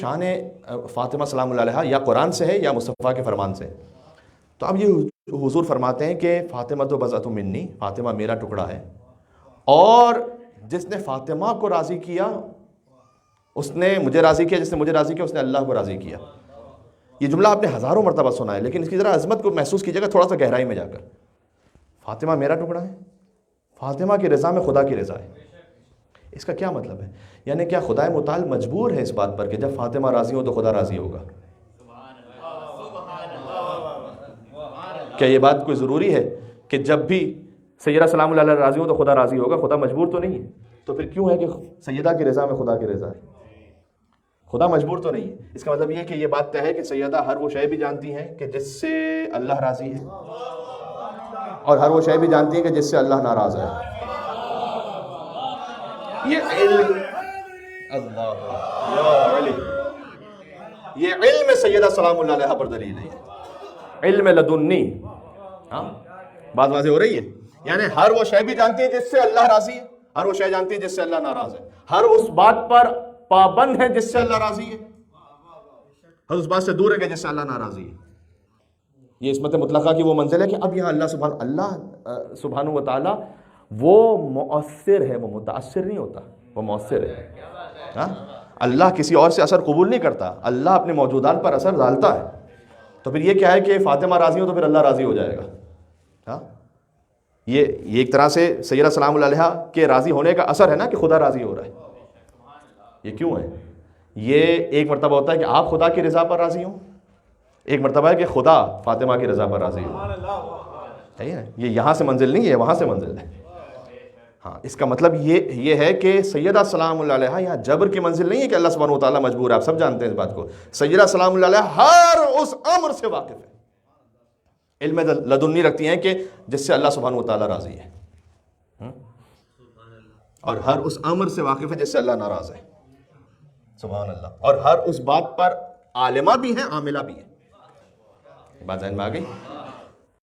شان فاطمہ سلام اللہ علیہا یا قرآن سے ہے یا مصطفیٰ کے فرمان سے. تو اب یہ حضور فرماتے ہیں کہ فاطمہ تو بضعۃ منی، فاطمہ میرا ٹکڑا ہے، اور جس نے فاطمہ کو راضی کیا اس نے مجھے راضی کیا، جس نے مجھے راضی کیا اس نے اللہ کو راضی کیا. یہ جملہ آپ نے ہزاروں مرتبہ سنا ہے، لیکن اس کی ذرا عظمت کو محسوس کیجیے گا تھوڑا سا گہرائی میں جا کر. فاطمہ میرا ٹکڑا ہے، فاطمہ کی رضا میں خدا کی رضا ہے. اس کا کیا مطلب ہے؟ یعنی کیا خدائے متعال مجبور ہے اس بات پر کہ جب فاطمہ راضی ہو تو خدا راضی ہوگا؟ کیا یہ بات کوئی ضروری ہے کہ جب بھی سیدہ سلام اللہ علیہ راضی ہو تو خدا راضی ہوگا؟ خدا مجبور تو نہیں ہے. تو پھر کیوں ہے کہ سیدہ کی رضا میں خدا کی رضا ہے؟ خدا مجبور تو نہیں ہے. اس کا مطلب یہ ہے کہ یہ بات طے ہے کہ سیدہ ہر وہ شے بھی جانتی ہیں کہ جس سے اللہ راضی ہے، اور ہر وہ شے بھی جانتی ہیں کہ جس سے اللہ ناراض ہے. یہ علم یہ علم سیدہ سلام اللہ علیہ پر دلیل ہے، علم لدنی. ہاں بات واضح ہو رہی ہے؟ یعنی ہر وہ شے بھی جانتی ہے جس سے اللہ راضی ہے، ہر وہ شے جانتی ہے جس سے اللہ ناراض ہے، ہر اس بات پر پابند ہے جس سے اللہ راضی ہے، ہر اس بات سے دور ہے کہ جس سے اللہ ناراضی ہے. یہ عصمت مطلقہ کی وہ منزل ہے کہ اب یہاں اللہ سبحانہ و تعالی وہ مؤثر ہے، وہ متاثر نہیں ہوتا، وہ مؤثر ہے. ہاں اللہ کسی اور سے اثر قبول نہیں کرتا، اللہ اپنے موجودات پر اثر ڈالتا ہے. تو پھر یہ کیا ہے کہ فاطمہ راضی ہو تو پھر اللہ راضی ہو جائے گا. ہاں یہ ایک طرح سے سیدہ سلام اللہ علیہا کے راضی ہونے کا اثر ہے نا کہ خدا راضی ہو رہا ہے. یہ کیوں ہے؟ یہ ایک مرتبہ ہوتا ہے کہ آپ خدا کی رضا پر راضی ہوں، ایک مرتبہ ہے کہ خدا فاطمہ کی رضا پر راضی ہو. یہ یہاں سے منزل نہیں ہے، وہاں سے منزل ہے. ہاں اس کا مطلب یہ ہے کہ سیدہ سلام اللہ علیہا یہاں جبر کی منزل نہیں ہے کہ اللہ سبحانہ و تعالیٰ مجبور ہے. آپ سب جانتے ہیں اس بات کو. سیدہ سلام اللہ علیہا ہر اس امر سے واقف ہے، علم لدنی رکھتی ہیں کہ جس سے اللہ سبحانہ و تعالیٰ راضی ہے، اور ہر اس امر سے واقف ہے جس سے اللہ ناراض ہے. سبحان اللہ. اور ہر اس بات پر عالمہ بھی ہیں، عاملہ بھی ہیں. بات ذہن میں آ گئی؟